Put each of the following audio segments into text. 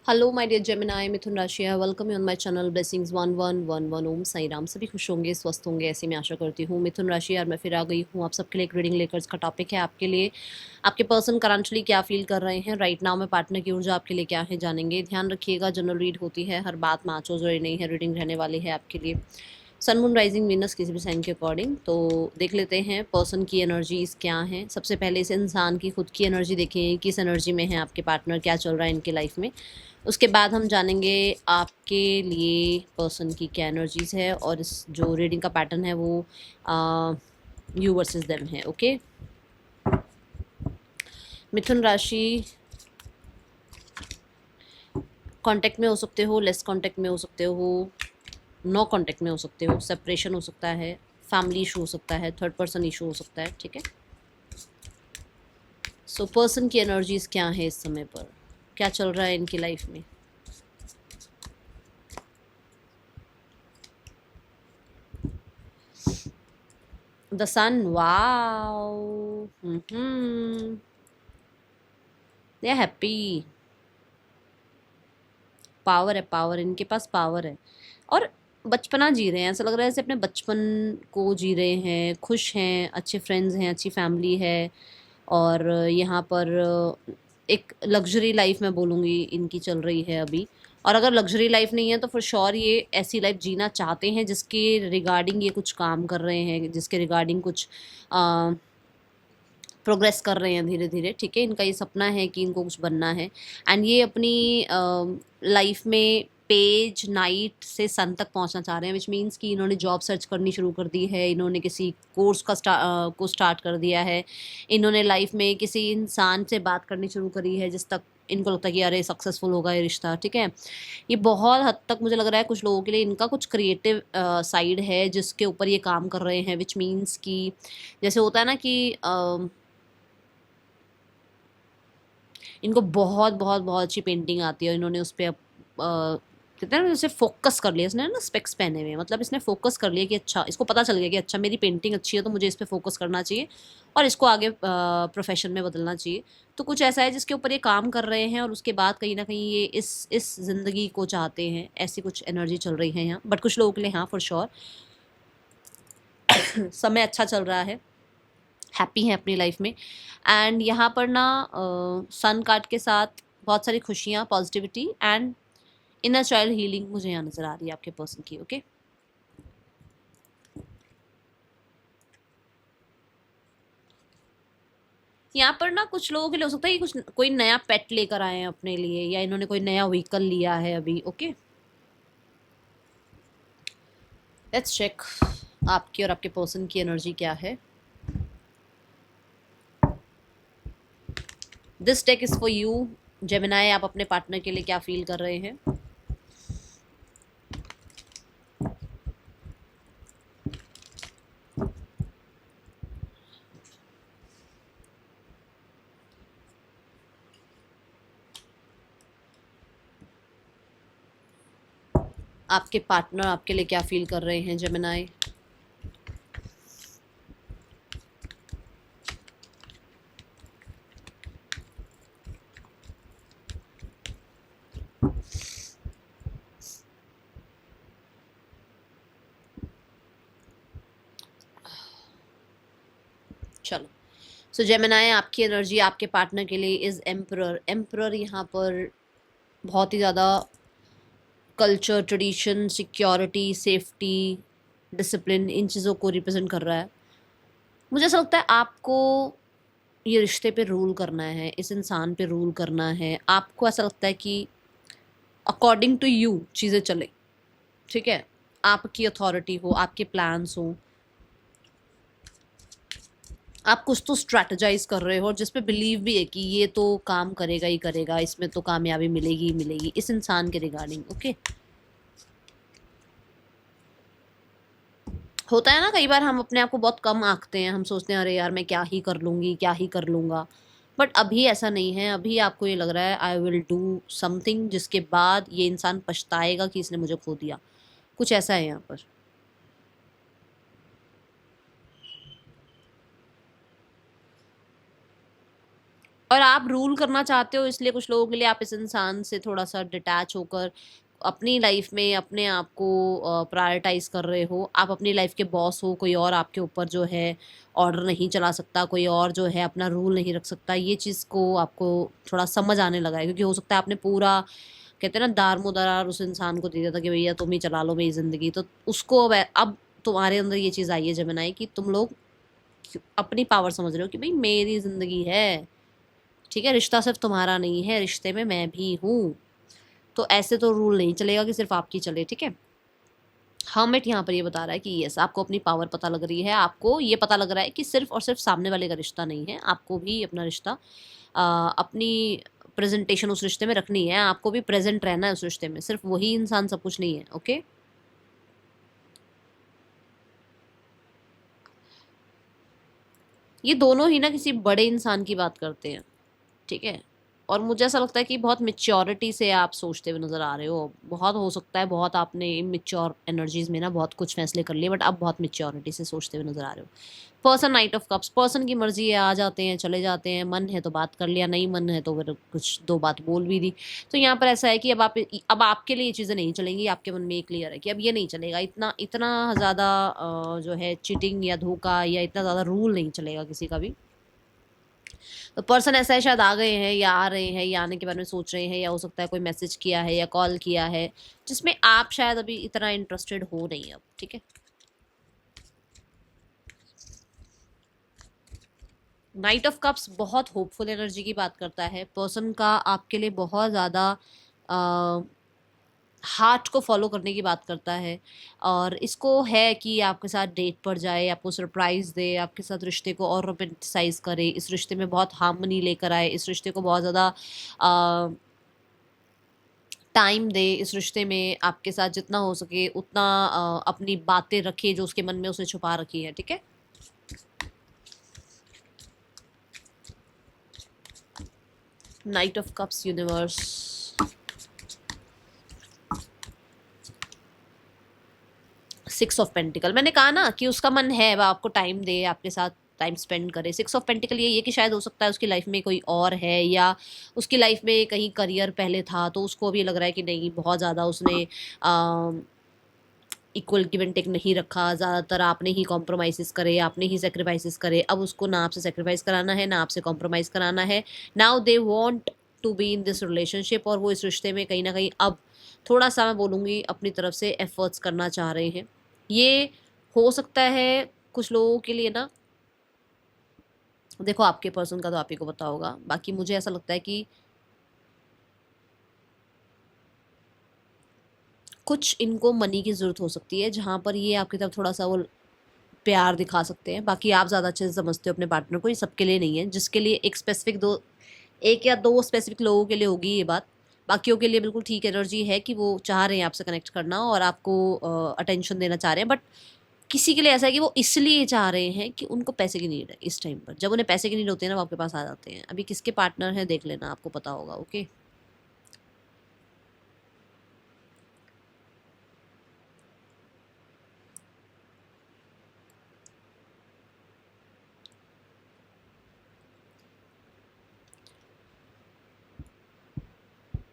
Hello my dear Gemini मिथुन राशि है। Welcome you on my channel blessings 1111 ओम साई राम। सभी खुश होंगे, स्वस्थ होंगे, ऐसी मैं आशा करती हूँ। मिथुन राशि यार, मैं फिर आ गई हूँ आप सबके लिए एक रीडिंग लेकर। इसका टॉपिक है आपके लिए आपके पर्सन करंटली क्या फील कर रहे हैं राइट नाउ में। पार्टनर की ऊर्जा आपके लिए क्या है जानेंगे। ध्यान रखिएगा, जनरल रीड होती है, हर बात में आंचो जरूरी नहीं है। रीडिंग रहने वाली है आपके लिए सन मून राइजिंग वीनस किसी भी साइन के अकॉर्डिंग। तो देख लेते हैं पर्सन की एनर्जीज क्या हैं। सबसे पहले इस इंसान की खुद की एनर्जी देखें, किस एनर्जी में है आपके पार्टनर, क्या चल रहा है इनके लाइफ में। उसके बाद हम जानेंगे आपके लिए पर्सन की क्या एनर्जीज है, और इस जो रीडिंग का पैटर्न है वो यू वर्सेस देम है। ओके, मिथुन राशि कांटेक्ट में हो सकते हो, लेस कांटेक्ट में हो सकते हो, नो कांटेक्ट में हो सकते हो, सेपरेशन हो सकता है, फैमिली इशू हो सकता है, थर्ड पर्सन इशू हो सकता है। ठीक है, सो पर्सन की एनर्जीज क्या है इस समय पर, क्या चल रहा है इनकी लाइफ में। The sun, wow, they are happy. Power है, पावर इनके पास पावर है, और बचपना जी रहे हैं। ऐसा लग रहा है जैसे अपने बचपन को जी रहे हैं, खुश हैं, अच्छे फ्रेंड्स हैं, अच्छी फैमिली है। और यहाँ पर एक लग्जरी लाइफ मैं बोलूँगी इनकी चल रही है अभी। और अगर लग्जरी लाइफ नहीं है तो फॉर श्योर ये ऐसी लाइफ जीना चाहते हैं जिसके रिगार्डिंग ये कुछ काम कर रहे हैं, जिसके रिगार्डिंग कुछ प्रोग्रेस कर रहे हैं धीरे धीरे। ठीक है, इनका ये सपना है कि इनको कुछ बनना है, एंड ये अपनी लाइफ में पेज नाइट से सन तक पहुंचना चाह रहे हैं, विच मीन्स कि इन्होंने जॉब सर्च करनी शुरू कर दी है, इन्होंने किसी कोर्स को स्टार्ट कर दिया है, इन्होंने लाइफ में किसी इंसान से बात करनी शुरू करी है जिस तक इनको लगता है कि अरे सक्सेसफुल होगा ये रिश्ता। ठीक है, ये बहुत हद तक मुझे लग रहा है कुछ लोगों के लिए इनका कुछ क्रिएटिव साइड है जिसके ऊपर ये काम कर रहे हैं, विच मीन्स कि जैसे होता है ना कि इनको बहुत बहुत बहुत अच्छी पेंटिंग आती है, और इन्होंने उस पर कहते हैं ना जैसे फोकस कर लिया। इसने ना स्पेक्स पहने हुए हैं, मतलब इसने फोकस कर लिया कि अच्छा, इसको पता चल गया कि अच्छा मेरी पेंटिंग अच्छी है तो मुझे इस पर फोकस करना चाहिए और इसको आगे प्रोफेशन में बदलना चाहिए। तो कुछ ऐसा है जिसके ऊपर ये काम कर रहे हैं, और उसके बाद कहीं ना कहीं ये इस ज़िंदगी को चाहते हैं। ऐसी कुछ एनर्जी चल रही है यहाँ, बट कुछ लोगों के लिए हाँ फॉर श्योर समय अच्छा चल रहा है, हैप्पी हैं अपनी लाइफ में। एंड यहाँ पर ना सन कार्ड के साथ बहुत सारी खुशियाँ, positivity and inner child healing मुझे यहाँ नज़र आ रही है आपके पर्सन की। ओके, यहाँ पर ना कुछ लोगों के लिए हो सकता है कि कुछ कोई नया पेट लेकर आए हैं अपने लिए, या इन्होंने कोई नया व्हीकल लिया है अभी। ओके, लेट्स चेक आपकी और आपके पर्सन की एनर्जी क्या है। This take is for you Gemini. आप अपने पार्टनर के लिए क्या फील कर रहे हैं। आपके पार्टनर आपके लिए क्या फील कर रहे हैं जेमिनाई। चलो, सो जेमिनाई आपकी एनर्जी आपके पार्टनर के लिए इज एम्परर। एम्परर यहाँ पर बहुत ही ज़्यादा culture, tradition, security, safety, discipline, इन चीज़ों को रिप्रेजेंट कर रहा है। मुझे ऐसा लगता है आपको ये रिश्ते पे रूल करना है, इस इंसान पे रूल करना है। आपको ऐसा लगता है कि अकॉर्डिंग टू यू चीज़ें चले। ठीक है, आपकी अथॉरिटी हो, आपके प्लान्स हो, आप कुछ तो स्ट्रैटेजाइज कर रहे हो और जिस पे बिलीव भी है कि ये तो काम करेगा ही करेगा, इसमें तो कामयाबी मिलेगी ही मिलेगी इस इंसान के रिगार्डिंग। ओके, होता है ना कई बार हम अपने आप को बहुत कम आंकते हैं, हम सोचते हैं अरे यार मैं क्या ही कर लूँगी, क्या ही कर लूँगा। बट अभी ऐसा नहीं है, अभी आपको ये लग रहा है आई विल डू समथिंग जिसके बाद ये इंसान पछताएगा कि इसने मुझे खो दिया। कुछ ऐसा है यहाँ पर। और आप रूल करना चाहते हो, इसलिए कुछ लोगों के लिए आप इस इंसान से थोड़ा-सा डिटैच होकर अपनी लाइफ में अपने आप को प्रायोरिटाइज़ कर रहे हो। आप अपनी लाइफ के बॉस हो, कोई और आपके ऊपर जो है ऑर्डर नहीं चला सकता, कोई और जो है अपना रूल नहीं रख सकता। ये चीज़ को आपको थोड़ा समझ आने लगा है, क्योंकि हो सकता है आपने पूरा, कहते हैं ना, दार-मुदार उस इंसान को दे दिया था कि भैया तुम ही चला लो मेरी ज़िंदगी। तो उसको अब तुम्हारे अंदर ये चीज़ आई है जेमिनी, कि तुम लोग अपनी पावर समझ रहे हो कि भई मेरी ज़िंदगी है, ठीक है? रिश्ता सिर्फ़ तुम्हारा नहीं है, रिश्ते में मैं भी हूँ। तो ऐसे तो रूल नहीं चलेगा कि सिर्फ़ आपकी चले, ठीक है? हर्मिट यहाँ पर ये बता रहा है कि यस, आपको अपनी पावर पता लग रही है, आपको ये पता लग रहा है कि सिर्फ़ और सिर्फ़ सामने वाले का रिश्ता नहीं है, आपको भी अपना रिश्ता अपनी प्रेज़ेंटेशन उस रिश्ते में रखनी है, आपको भी प्रेज़ेंट रहना है उस रिश्ते में, सिर्फ़ वही इंसान सब कुछ नहीं है, ओके? ये दोनों ही ना किसी बड़े इंसान की बात करते हैं, ठीक है? और मुझे ऐसा लगता है कि बहुत मैच्योरिटी से आप सोचते हुए नज़र आ रहे हो। बहुत हो सकता है बहुत आपने इमैच्योर एनर्जीज़ में ना बहुत कुछ फ़ैसले कर लिए, बट अब बहुत मैच्योरिटी से सोचते हुए नज़र आ रहे हो। Person night of cups, person की मर्ज़ी है, आ जाते हैं, चले जाते हैं, मन है तो बात कर लिया, नहीं मन है तो फिर कुछ 2 बात बोल भी दी। तो यहाँ पर ऐसा है कि अब आपके लिए ये चीज़ें नहीं चलेंगी, आपके मन में ये क्लियर है कि अब ये नहीं चलेगा। इतना इतना ज़्यादा जो है चीटिंग या धोखा या इतना ज़्यादा रूल नहीं चलेगा किसी का भी। तो पर्सन ऐसा है, शायद आ गए हैं या आ रहे हैं या आने के बारे में सोच रहे हैं, या हो सकता है कोई मैसेज किया है या कॉल किया है, जिसमें आप शायद अभी इतना इंटरेस्टेड हो नहीं अब, ठीक है? नाइट ऑफ कप्स बहुत होपफुल एनर्जी की बात करता है। पर्सन का आपके लिए बहुत ज़्यादा हार्ट को फॉलो करने की बात करता है, और इसको है कि आपके साथ डेट पर जाए, आपको सरप्राइज़ दे, आपके साथ रिश्ते को और रोमांटिसाइज़ करे, इस रिश्ते में बहुत हार्मनी लेकर आए, इस रिश्ते को बहुत ज़्यादा टाइम दे, इस रिश्ते में आपके साथ जितना हो सके उतना अपनी बातें रखे जो उसके मन में उसने छुपा रखी है, ठीक है? Night of cups universe, 6 of pentacle, मैंने कहा ना कि उसका मन है वह आपको टाइम दे, आपके साथ टाइम स्पेंड करे। 6 ऑफ पेंटिकल ये कि शायद हो सकता है उसकी लाइफ में कोई और है, या उसकी लाइफ में कहीं करियर पहले था, तो उसको अभी लग रहा है कि नहीं, बहुत ज़्यादा उसने इक्वल गिव एंड टेक नहीं रखा, ज़्यादातर आपने ही कॉम्प्रोमाइज़ेज़ करे, आपने ही सैक्रिफाइसेस करे। अब उसको ना आपसे सैक्रिफाइस कराना है, ना आपसे कॉम्प्रोमाइज़ कराना है। Now they want to be in this relationship, और वो इस रिश्ते में कहीं न कहीं अब थोड़ा-सा, मैं बोलूँगी, अपनी तरफ से एफर्ट्स करना चाह रहे हैं। ये हो सकता है कुछ लोगों के लिए ना, देखो आपके पर्सन का तो आप ही को पता होगा। बाकी मुझे ऐसा लगता है कि कुछ इनको मनी की ज़रूरत हो सकती है, जहाँ पर ये आपकी तरफ थोड़ा-सा वो प्यार दिखा सकते हैं। बाकी आप ज़्यादा अच्छे से समझते हो अपने पार्टनर को, ये सबके लिए नहीं है। जिसके लिए एक स्पेसिफ़िक 2, 1 या 2 स्पेसिफ़िक लोगों के लिए होगी ये बात। बाकियों के लिए बिल्कुल ठीक एनर्जी है कि वो चाह रहे हैं आपसे कनेक्ट करना और आपको अटेंशन देना चाह रहे हैं। बट किसी के लिए ऐसा है कि वो इसलिए चाह रहे हैं कि उनको पैसे की नीड है इस टाइम पर। जब उन्हें पैसे की नीड होती है ना, वो आपके पास आ जाते हैं। अभी किसके पार्टनर हैं देख लेना, आपको पता होगा, ओके?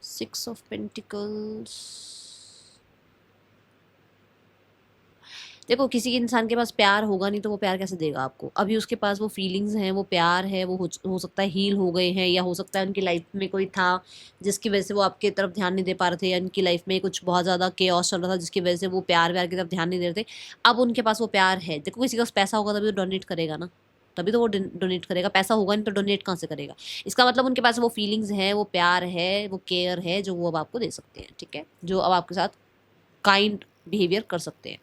6 ऑफ पेंटिकल्स, देखो किसी इंसान के पास प्यार होगा नहीं तो वो प्यार कैसे देगा आपको? अभी उसके पास वो फीलिंग्स हैं, वो प्यार है, वो हो सकता है हील हो गए हैं, या हो सकता है उनकी लाइफ में कोई था जिसकी वजह से वो आपकी तरफ ध्यान नहीं दे पा रहे थे, या उनकी लाइफ में कुछ बहुत ज़्यादा केओस चल रहा था जिसकी वजह से वो प्यार-व्यार की तरफ ध्यान नहीं दे रहे थे। अब उनके पास वो प्यार है। देखो किसी के पास पैसा होगा तभी तो डोनेट करेगा ना, तभी तो वो डोनेट करेगा। पैसा होगा नहीं तो डोनेट कहाँ से करेगा? इसका मतलब उनके पास वो फीलिंग्स हैं, वो प्यार है, वो केयर है, जो वो अब आपको दे सकते हैं, ठीक है? जो अब आपके साथ काइंड बिहेवियर कर सकते हैं।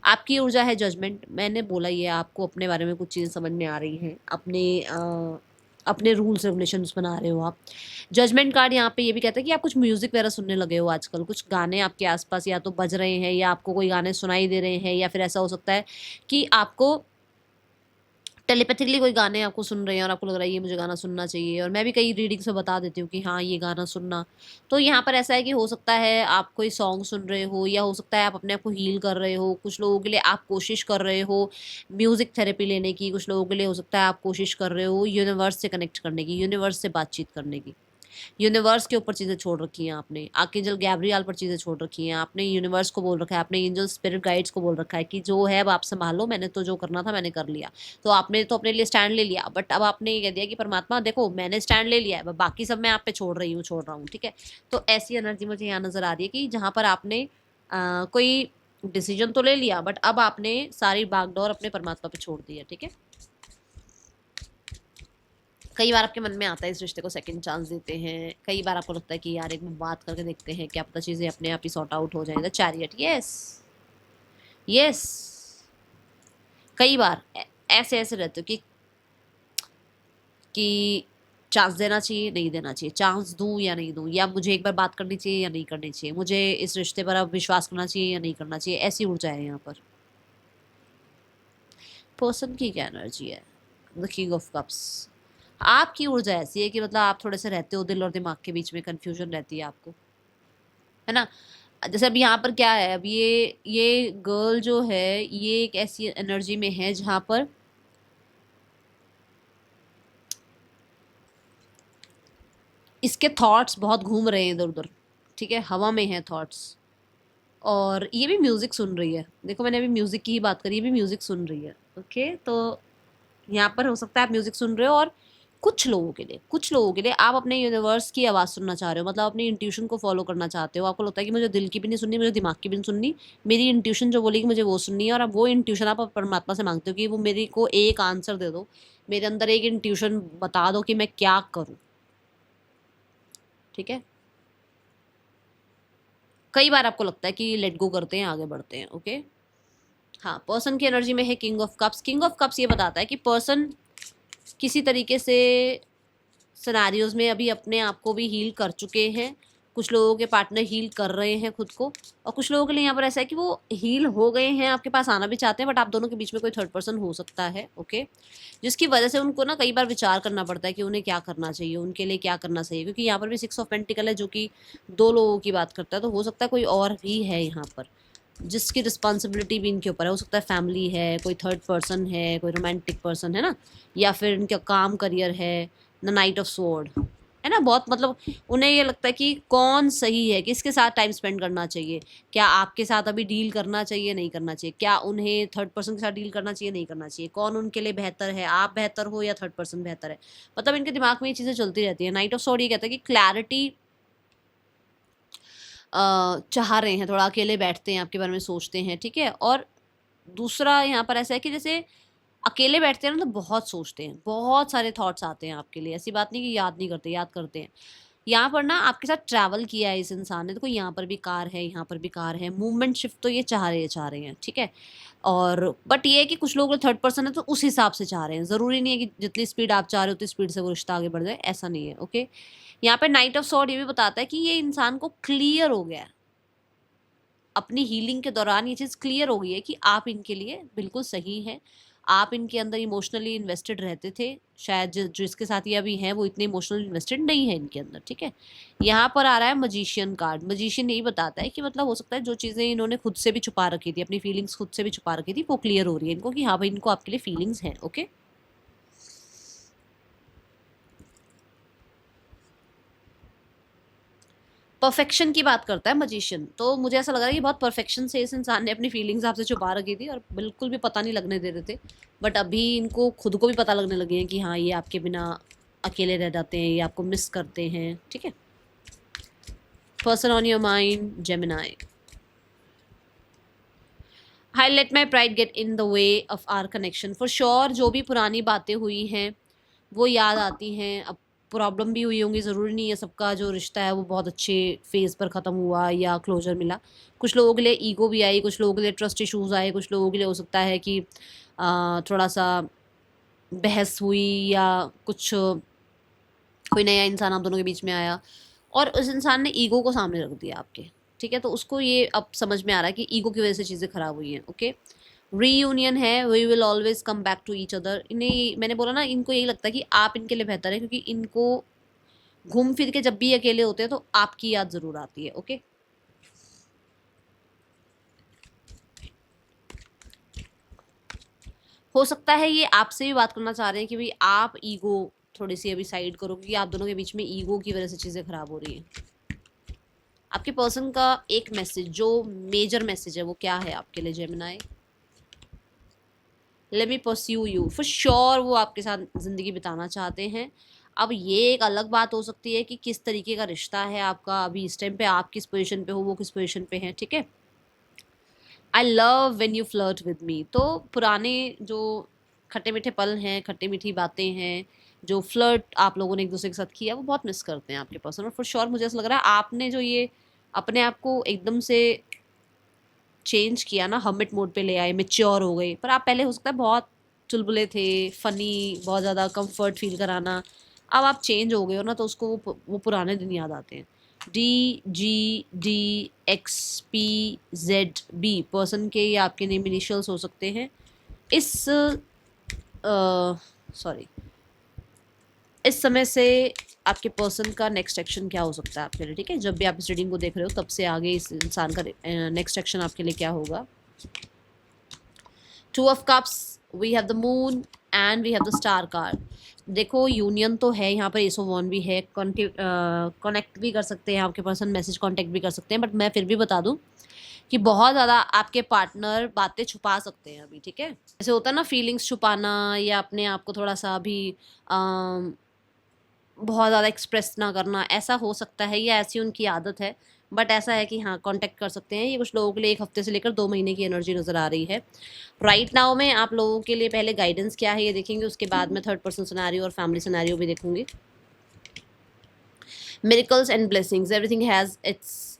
आपकी ऊर्जा है जजमेंट। मैंने बोला ये आपको अपने बारे में कुछ चीज़ें समझ में आ रही हैं, अपने रूल्स रेगुलेशंस बना रहे हो आप। जजमेंट कार्ड यहाँ पे ये भी कहता है कि आप कुछ म्यूज़िक वगैरह सुनने लगे हो आजकल, कुछ गाने आपके आसपास या तो बज रहे हैं, या आपको कोई गाने सुनाई दे रहे हैं, या फिर ऐसा हो सकता है कि आपको टेलीपैथिकली कोई गाने आपको सुन रहे हैं और आपको लग रहा है ये मुझे गाना सुनना चाहिए, और मैं भी कई रीडिंग्स में बता देती हूँ कि हाँ ये गाना सुनना। तो यहाँ पर ऐसा है कि हो सकता है आप कोई सॉन्ग सुन रहे हो, या हो सकता है आप अपने आप को हील कर रहे हो, कुछ लोगों के लिए आप कोशिश कर रहे हो म्यूजिक थेरेपी लेने की, कुछ लोगों के लिए हो सकता है आप कोशिश कर रहे हो यूनिवर्स से कनेक्ट करने की, यूनिवर्स से बातचीत करने की। यूनिवर्स के ऊपर चीज़ें छोड़ रखी हैं आपने, आर्कएंजल गैब्रियल पर चीज़ें छोड़ रखी हैं आपने, यूनिवर्स को बोल रखा है आपने, एंजल स्पिरिट गाइड्स को बोल रखा है कि जो है अब आप संभालो, मैंने तो जो करना था मैंने कर लिया। तो आपने तो अपने लिए स्टैंड ले लिया, बट अब आपने ये कह दिया कि परमात्मा देखो मैंने स्टैंड ले लिया है, बाकी सब मैं आप पे छोड़ रही हूँ, छोड़ रहा हूँ, ठीक है। तो ऐसी एनर्जी मुझे यहाँ नजर आ रही है कि जहाँ पर आपने कोई डिसीजन तो ले लिया, बट अब आपने सारी बागडोर अपने परमात्मा पे छोड़ दी है, ठीक है। कई बार आपके मन में आता है इस रिश्ते को सेकंड चांस देते हैं, कई बार आपको लगता है कि यार एक बार बात करके देखते हैं, क्या पता चीज़ें अपने आप ही सॉर्ट आउट हो जाए। The chariot, yes yes. कई बार ऐसे ऐसे रहते हो कि चांस देना चाहिए नहीं देना चाहिए, चांस दूं या नहीं दूं, या मुझे एक बार बात करनी चाहिए या नहीं करनी चाहिए, मुझे इस रिश्ते पर अब विश्वास करना चाहिए या नहीं करना चाहिए, ऐसी ऊर्जा है यहाँ पर। पर्सन की क्या एनर्जी है, द किंग ऑफ कप्स। आपकी ऊर्जा ऐसी है कि मतलब आप थोड़े से रहते हो दिल और दिमाग के बीच में, कंफ्यूजन रहती है आपको, है ना। जैसे अब यहाँ पर क्या है, अब ये गर्ल जो है ये एक ऐसी एनर्जी में है जहां पर इसके थॉट्स बहुत घूम रहे हैं इधर उधर, ठीक है, हवा में है थॉट्स। और ये भी म्यूजिक सुन रही है, देखो मैंने अभी म्यूजिक की ही बात करी, ये भी म्यूजिक सुन रही है, ओके। तो यहाँ पर हो सकता है आप म्यूजिक सुन रहे हो, और कुछ लोगों के लिए आप अपने यूनिवर्स की आवाज़ सुनना चाह रहे हो, मतलब अपनी इंट्यूशन को फॉलो करना चाहते हो। आपको लगता है कि मुझे दिल की भी नहीं सुननी, मुझे दिमाग की भी नहीं सुननी, मेरी इंट्यूशन जो बोलेगी मुझे वो सुननी है, और अब वो इंट्यूशन आप परमात्मा से मांगते हो कि वो मेरे को एक आंसर दे दो, मेरे अंदर एक इंट्यूशन बता दो कि मैं क्या करूँ, ठीक है। कई बार आपको लगता है कि लेट गो करते हैं, आगे बढ़ते हैं, ओके। हाँ, पर्सन की एनर्जी में है king of cups. King of cups ये बताता है कि पर्सन किसी तरीके से सिनेरियोज में अभी अपने आप को भी हील कर चुके हैं, कुछ लोगों के पार्टनर हील कर रहे हैं खुद को, और कुछ लोगों के लिए यहाँ पर ऐसा है कि वो हील हो गए हैं, आपके पास आना भी चाहते हैं, बट आप दोनों के बीच में कोई थर्ड पर्सन हो सकता है, ओके। जिसकी वजह से उनको ना कई बार विचार करना पड़ता है कि उन्हें क्या करना चाहिए, उनके लिए क्या करना चाहिए, क्योंकि यहाँ पर भी 6 ऑफ पेंटिकल है जो कि 2 लोगों की बात करता है, तो हो सकता है कोई और भी है यहाँ पर जिसकी रिस्पॉन्सिबिलिटी भी इनके ऊपर है। हो सकता है फैमिली है, कोई थर्ड पर्सन है, कोई रोमांटिक पर्सन है ना, या फिर इनका काम करियर है। द नाइट ऑफ स्वॉर्ड है ना, बहुत मतलब उन्हें ये लगता है कि कौन सही है, किसके साथ टाइम स्पेंड करना चाहिए, क्या आपके साथ अभी डील करना चाहिए नहीं करना चाहिए, क्या उन्हें थर्ड पर्सन के साथ डील करना चाहिए नहीं करना चाहिए, कौन उनके लिए बेहतर है, आप बेहतर हो या थर्ड पर्सन बेहतर है। मतलब इनके दिमाग में ये चीज़ें चलती रहती है। नाइट ऑफ स्वॉर्ड ये कहता है कि क्लैरिटी चाह रहे हैं, थोड़ा अकेले बैठते हैं, आपके बारे में सोचते हैं, ठीक है। और दूसरा यहाँ पर ऐसा है कि जैसे अकेले बैठते हैं ना तो बहुत सोचते हैं, बहुत सारे थॉट्स आते हैं आपके लिए, ऐसी बात नहीं कि याद नहीं करते, याद करते हैं। यहाँ पर ना आपके साथ ट्रैवल किया है इस इंसान ने, देखो यहाँ पर भी कार है, यहाँ पर भी कार है, मूवमेंट शिफ्ट तो ये चाह रहे हैं, ठीक है। और बट ये है कि कुछ लोग थर्ड पर्सन है तो उस हिसाब से चाह रहे हैं, ज़रूरी नहीं है कि जितनी स्पीड आप चाह रहे हो उतनी स्पीड से वो रिश्ता आगे बढ़ जाए, ऐसा नहीं है, ओके। यहाँ पे नाइट ऑफ सॉर्ड ये भी बताता है कि ये इंसान को क्लियर हो गया है अपनी हीलिंग के दौरान, ये चीज़ क्लियर हो गई है कि आप इनके लिए बिल्कुल सही हैं। आप इनके अंदर इमोशनली इन्वेस्टेड रहते थे, शायद जिसके साथ ये अभी हैं वो इतने इमोशनली इन्वेस्टेड नहीं है इनके अंदर, ठीक है। यहाँ पर आ रहा है मजीशियन कार्ड। मजीशियन यही बताता है कि मतलब हो सकता है जो चीज़ें इन्होंने खुद से भी छुपा रखी थी, अपनी फीलिंग्स खुद से भी छुपा रखी थी, वो क्लियर हो रही है इनको कि हाँ भाई इनको आपके लिए फीलिंग्स हैं, ओके। परफेक्शन की बात करता है मजीशियन, तो मुझे ऐसा लग रहा है कि बहुत परफेक्शन से इस इंसान ने अपनी फीलिंग्स आपसे छुपा रखी थी और बिल्कुल भी पता नहीं लगने दे रहे थे, बट अभी इनको खुद को भी पता लगने लगे हैं कि हाँ ये आपके बिना अकेले रह जाते हैं, ये आपको मिस करते हैं, ठीक है। Person on your mind, Gemini. I let my pride get in the way of our connection. For sure जो भी पुरानी बातें हुई हैं वो याद आती हैं, अब प्रॉब्लम भी हुई होंगी, ज़रूरी नहीं है सबका जो रिश्ता है वो बहुत अच्छे फेज़ पर ख़त्म हुआ या क्लोजर मिला। कुछ लोगों के लिए ईगो भी आई, कुछ लोगों के लिए ट्रस्ट इश्यूज़ आए, कुछ लोगों के लिए हो सकता है कि थोड़ा सा बहस हुई, या कुछ कोई नया इंसान आप दोनों के बीच में आया और उस इंसान ने ईगो को सामने रख दिया आपके, ठीक है। तो उसको ये अब समझ में आ रहा है कि ईगो की वजह से चीज़ें ख़राब हुई हैं, ओके। रीयूनियन है, we will always come back to each other. इन्हें मैंने बोला ना, इनको यही लगता है कि आप इनके लिए बेहतर है, क्योंकि इनको घूम फिर के जब भी अकेले होते हैं तो आपकी याद जरूर आती है। ओके, हो सकता है ये आपसे भी बात करना चाह रहे हैं कि भाई आप ईगो थोड़ी सी अभी साइड करो, क्योंकि आप दोनों के बीच में ईगो की वजह से चीज़ें खराब हो रही हैं। आपके पर्सन का एक मैसेज, जो मेजर मैसेज है, वो क्या है आपके लिए Gemini? Let me pursue you, for sure वो आपके साथ ज़िंदगी बिताना चाहते हैं। अब ये एक अलग बात हो सकती है कि किस तरीके का रिश्ता है आपका अभी इस टाइम पे, आप किस पोजीशन पे हो, वो किस पोजीशन पे हैं, ठीक है। I love when you flirt with me, तो पुराने जो खट्टे मीठे पल हैं, खट्टी मीठी बातें हैं, जो फ्लर्ट आप लोगों ने एक दूसरे के साथ किया, वो बहुत मिस करते हैं आपके पर्सन। और फॉर श्योर मुझे ऐसा लग रहा है आपने जो ये अपने आप को एकदम से चेंज किया ना, हमिट मोड पे ले आए, मेच्योर हो गए, पर आप पहले हो सकता है बहुत चुलबुले थे, फनी, बहुत ज़्यादा कंफर्ट फील कराना। अब आप चेंज हो गए हो ना, तो उसको वो पुराने दिन याद आते हैं। DGDXPZB पर्सन के ये आपके नेम इनिशियल्स हो सकते हैं। इस सॉरी इस समय से आपके पर्सन का नेक्स्ट एक्शन क्या हो सकता है आपके लिए, ठीक है। जब भी आप इस रीडिंग को देख रहे हो तब से आगे इस इंसान का नेक्स्ट एक्शन आपके लिए क्या होगा। 2 of cups, we have the moon and we have the star card. देखो यूनियन तो है यहाँ पर, एस ऑफ वन भी है, कनेक्ट भी कर सकते हैं आपके पर्सन, मैसेज कांटेक्ट भी कर सकते हैं, बट मैं फिर भी बता दूं कि बहुत ज़्यादा आपके पार्टनर बातें छुपा सकते हैं अभी, ठीक है। ऐसे होता है ना, फीलिंग्स छुपाना या अपने आप को थोड़ा सा अभी बहुत ज़्यादा एक्सप्रेस ना करना, ऐसा हो सकता है, या ऐसी उनकी आदत है। बट ऐसा है कि हाँ, कांटेक्ट कर सकते हैं। ये कुछ लोगों के लिए 1 हफ्ते से लेकर 2 महीने की एनर्जी नज़र आ रही है। राइट नाउ में आप लोगों के लिए पहले गाइडेंस क्या है ये देखेंगे, उसके बाद में थर्ड पर्सन सिनेरियो और फैमिली सिनेरियो भी देखूंगी। Miracles and blessings, everything has its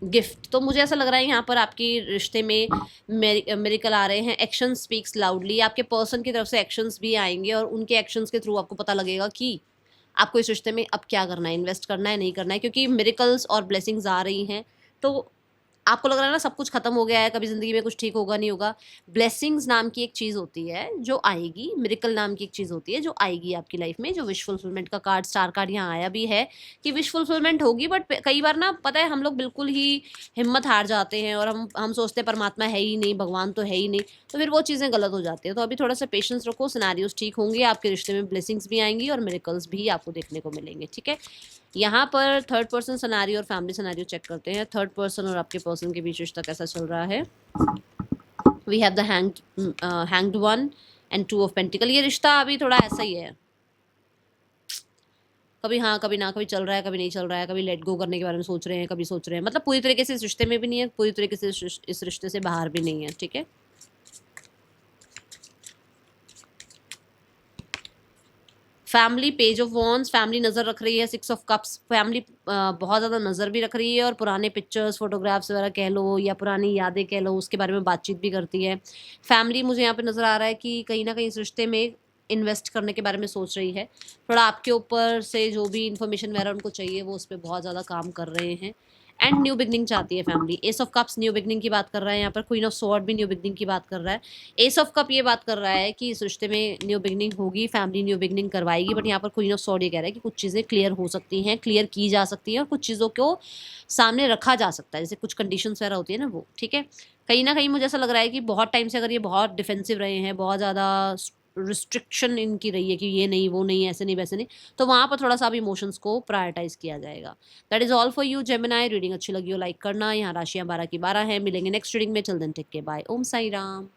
gift. तो मुझे ऐसा लग रहा है यहाँ पर आपके रिश्ते में मिरेकल आ रहे हैं। एक्शन स्पीक्स लाउडली, आपके पर्सन की तरफ से एक्शंस भी आएंगे और उनके एक्शंस के थ्रू आपको पता लगेगा कि आपको इस रिश्ते में अब क्या करना है, इन्वेस्ट करना है, नहीं करना है, क्योंकि मिरेकल्स और ब्लेसिंग्स आ रही हैं। तो आपको लग रहा है ना सब कुछ खत्म हो गया है, कभी ज़िंदगी में कुछ ठीक होगा नहीं होगा। ब्लेसिंग्स नाम की एक चीज़ होती है जो आएगी, मिरेकल नाम की एक चीज़ होती है जो आएगी आपकी लाइफ में। जो विश फुलफिलमेंट का कार्ड, स्टार कार्ड यहाँ आया भी है कि विश फुलफिलमेंट होगी, बट कई बार ना पता है हम लोग बिल्कुल ही हिम्मत हार जाते हैं और हम सोचते हैं परमात्मा है ही नहीं, भगवान तो है ही नहीं, तो फिर वो चीज़ें गलत हो जाती हैं। तो अभी थोड़ा सा पेशेंस रखो, सिनारियोज ठीक होंगे, आपके रिश्ते में ब्लेसिंग्स भी आएंगी और मिरेकल्स भी आपको देखने को मिलेंगे, ठीक है। यहाँ पर थर्ड पर्सन सिनेरियो और फैमिली सिनेरियो चेक करते हैं। थर्ड पर्सन और आपके पर्सन के बीच रिश्ता कैसा चल रहा है। We have the hanged one and 2 of pentacle. ये रिश्ता अभी थोड़ा ऐसा ही है, कभी हाँ कभी ना, कभी चल रहा है कभी नहीं चल रहा है, कभी लेट गो करने के बारे में सोच रहे हैं, कभी सोच रहे हैं, मतलब पूरी तरीके से इस रिश्ते में भी नहीं है, पूरी तरीके से इस रिश्ते से बाहर भी नहीं है, ठीक है। Family, page of wands, family नज़र रख रही है। 6 ऑफ कप्स, फैमिली बहुत ज़्यादा नज़र भी रख रही है और पुराने पिक्चर्स, फोटोग्राफ्स वगैरह कह लो या पुरानी यादें कह लो, उसके बारे में बातचीत भी करती है। फैमिली मुझे यहाँ पे नज़र आ रहा है कि कहीं ना कहीं इस रिश्ते में इन्वेस्ट करने के बारे में सोच रही है। थोड़ा आपके ऊपर से जो भी इन्फॉर्मेशन वगैरह उनको चाहिए वो उस पर बहुत ज़्यादा काम कर रहे हैं। एंड न्यू बिगनिंग चाहती है family. S of cups new beginning की बात कर रहा है यहाँ पर। क्वीन ऑफ स्वॉर्ड भी न्यू बिगनिंग की बात कर रहा है। एस ऑफ कप ये बात कर रहा है कि इस रिश्ते में न्यू बिगनिंग होगी, फैमिली न्यू बिगनिंग करवाएगी, बट यहाँ पर क्वीन ऑफ स्वॉर्ड ये कह रहा है कि कुछ चीज़ें क्लियर हो सकती हैं, क्लियर की जा सकती हैं और कुछ चीज़ों को सामने रखा जा सकता है, जैसे कुछ कंडीशंस वगैरह होती है ना वो, ठीक है। कहीं ना कहीं मुझे ऐसा लग रहा है कि बहुत टाइम से अगर ये बहुत डिफेंसिव रहे हैं, बहुत ज़्यादा रिस्ट्रिक्शन इनकी रही है कि ये नहीं वो नहीं ऐसे नहीं वैसे नहीं, तो वहाँ पर थोड़ा सा अब इमोशंस को प्रायोरिटाइज किया जाएगा। That is all for you Gemini. Reading अच्छी लगी हो लाइक करना। यहाँ राशियाँ 12 की 12 हैं। मिलेंगे नेक्स्ट रीडिंग में। चल देन टेक के बाय। ओम साई राम।